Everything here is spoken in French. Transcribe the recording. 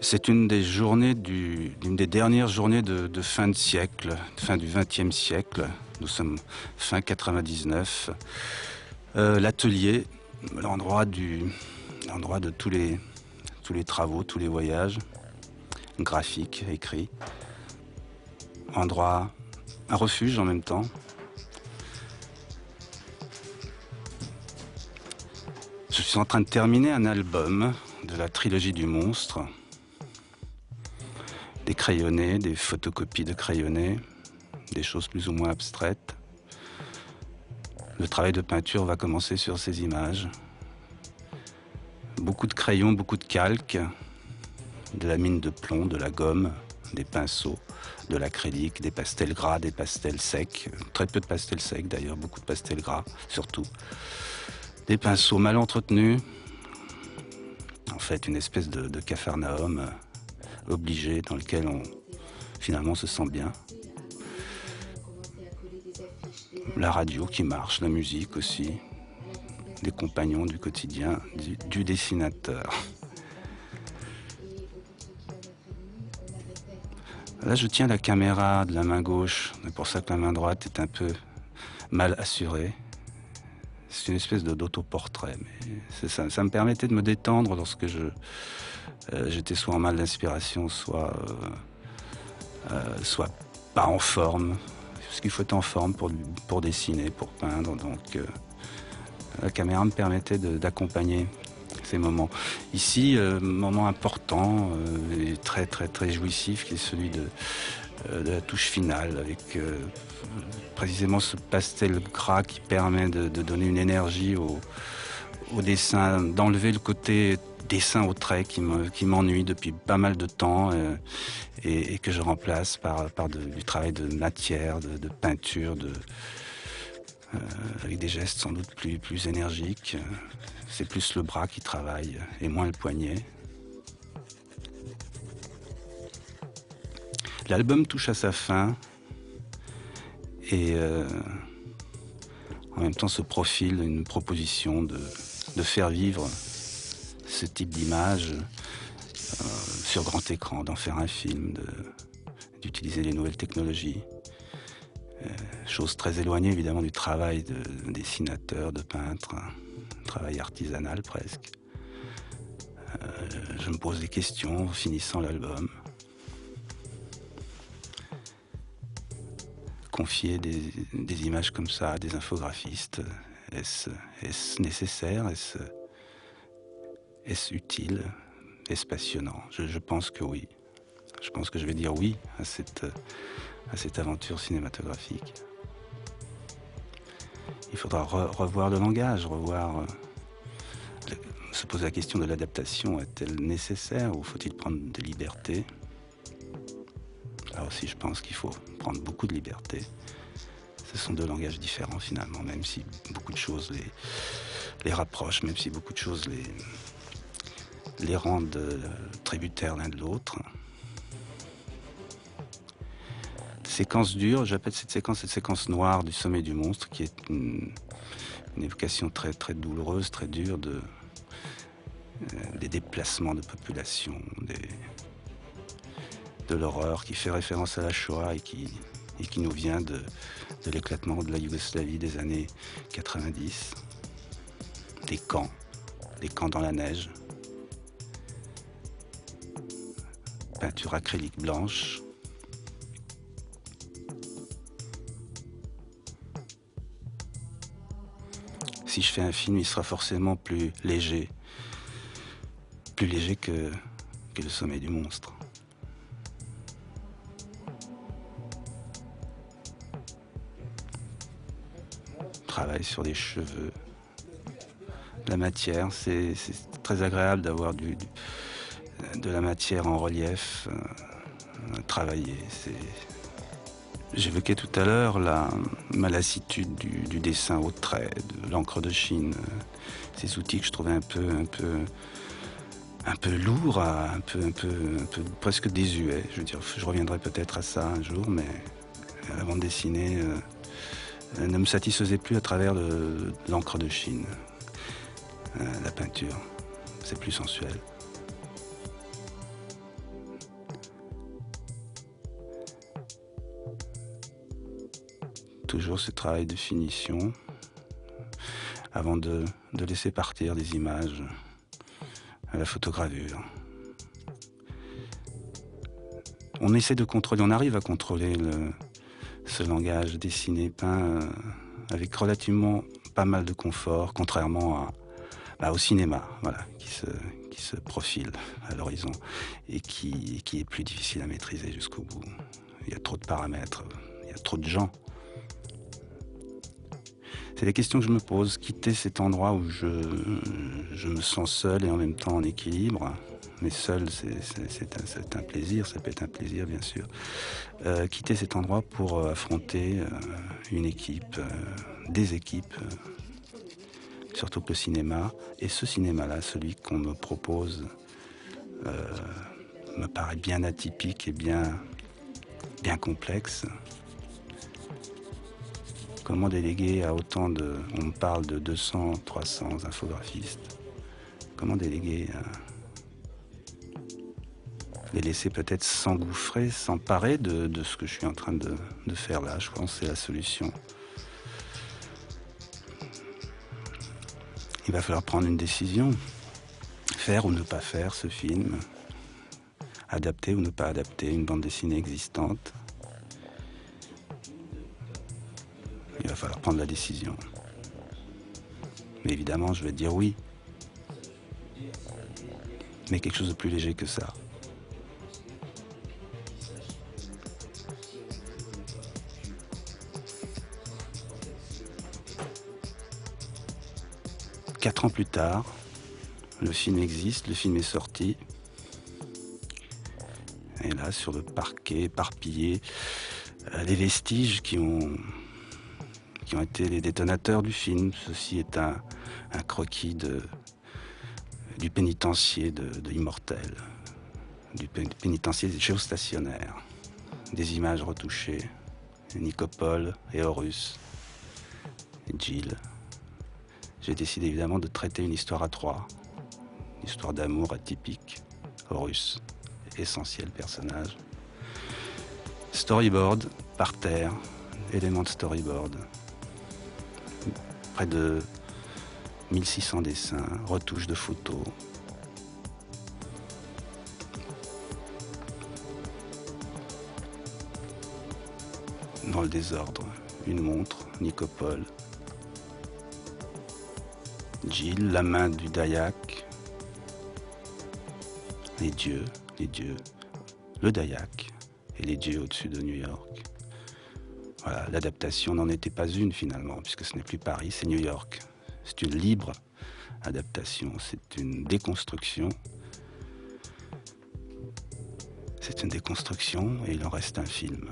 C'est une des journées d'une des dernières journées de fin de siècle, fin du XXe siècle. Nous sommes fin 99. L'atelier, l'endroit de tous les travaux, tous les voyages, graphiques, écrits. Endroit, un refuge en même temps. Je suis en train de terminer un album de la trilogie du monstre. Des crayonnés, des photocopies de crayonnés, des choses plus ou moins abstraites. Le travail de peinture va commencer sur ces images. Beaucoup de crayons, beaucoup de calque, de la mine de plomb, de la gomme, des pinceaux, de l'acrylique, des pastels gras, des pastels secs. Très peu de pastels secs d'ailleurs, beaucoup de pastels gras surtout. Des pinceaux mal entretenus. En fait, une espèce de capharnaüm obligé dans lequel on finalement se sent bien. La radio qui marche, la musique aussi, des compagnons du quotidien du dessinateur. Là, je tiens la caméra de la main gauche, c'est pour ça que la main droite est un peu mal assurée. C'est une espèce d'autoportrait, mais ça me permettait de me détendre lorsque j'étais soit en mal d'inspiration, soit pas en forme. Parce qu'il faut être en forme pour dessiner, pour peindre. Donc la caméra me permettait d'accompagner ces moments. Ici, moment important et très très très jouissif, qui est celui de la touche finale, avec précisément ce pastel gras qui permet de donner une énergie au dessin, d'enlever le côté dessin au trait qui m'ennuie depuis pas mal de temps et que je remplace par du travail de matière, de peinture, avec des gestes sans doute plus énergiques. C'est plus le bras qui travaille et moins le poignet. L'album touche à sa fin et en même temps se profile une proposition de faire vivre ce type d'image sur grand écran, d'en faire un film, d'utiliser les nouvelles technologies. Chose très éloignée évidemment du travail de dessinateur, de peintre, travail artisanal presque. Je me pose des questions en finissant l'album. Confier des images comme ça à des infographistes, est-ce nécessaire? Est-ce utile? Est-ce passionnant? Je pense que oui. Je pense que je vais dire oui à cette aventure cinématographique. Il faudra revoir le langage, se poser la question de l'adaptation. Est-elle nécessaire ou faut-il prendre des libertés? Là aussi, je pense qu'il faut prendre beaucoup de libertés. Ce sont deux langages différents finalement, même si beaucoup de choses les rapprochent, même si beaucoup de choses les rendent tributaires l'un de l'autre. Séquence dure, j'appelle cette séquence noire du sommet du monstre, qui est une évocation très, très douloureuse, très dure des déplacements de population, de l'horreur, qui fait référence à la Shoah et qui nous vient de l'éclatement de la Yougoslavie des années 90. Des camps dans la neige. Peinture acrylique blanche. Si je fais un film, il sera forcément plus léger que le sommet du monstre. Travail sur les cheveux, la matière, c'est très agréable d'avoir de la matière en relief travaillée. J'évoquais tout à l'heure ma lassitude du dessin au trait, de l'encre de Chine, ces outils que je trouvais un peu lourds, un peu presque désuets. Je veux dire, je reviendrai peut-être à ça un jour, mais la bande dessinée ne me satisfaisait plus à travers l'encre de Chine. La peinture, c'est plus sensuel. toujours ce travail de finition avant de laisser partir des images à la photogravure. On essaie de contrôler, on arrive à contrôler ce langage dessiné, peint avec relativement pas mal de confort, contrairement au cinéma, voilà, qui se profile à l'horizon et qui est plus difficile à maîtriser jusqu'au bout. Il y a trop de paramètres, il y a trop de gens. C'est la question que je me pose, quitter cet endroit où je me sens seul et en même temps en équilibre. Mais seul, c'est un plaisir, ça peut être un plaisir bien sûr. Quitter cet endroit pour affronter une équipe, des équipes, surtout que le cinéma. Et ce cinéma-là, celui qu'on me propose, me paraît bien atypique et bien complexe. Comment déléguer à autant de... On me parle de 200, 300 infographistes. Comment déléguer à... Les laisser peut-être s'engouffrer, s'emparer de ce que je suis en train de faire là. Je pense que c'est la solution. Il va falloir prendre une décision. Faire ou ne pas faire ce film. Adapter ou ne pas adapter une bande dessinée existante. Il va falloir prendre la décision. Mais évidemment, je vais dire oui. Mais quelque chose de plus léger que ça. Quatre ans plus tard, le film existe, le film est sorti. Et là, sur le parquet, éparpillé, les vestiges qui ont été les détonateurs du film. Ceci est un croquis du pénitencier de Immortel, du pénitencier géostationnaire. Des images retouchées, Nicopole et Horus, et Jill. J'ai décidé évidemment de traiter une histoire à trois, une histoire d'amour atypique. Horus, essentiel personnage. Storyboard, par terre, éléments de storyboard. Près de 1600 dessins, retouches de photos. Dans le désordre, une montre, Nicopole. Jill, la main du Dayak. Les dieux, le Dayak et les dieux au-dessus de New York. Voilà, l'adaptation n'en était pas une finalement, puisque ce n'est plus Paris, c'est New York. C'est une libre adaptation, c'est une déconstruction. C'est une déconstruction et il en reste un film.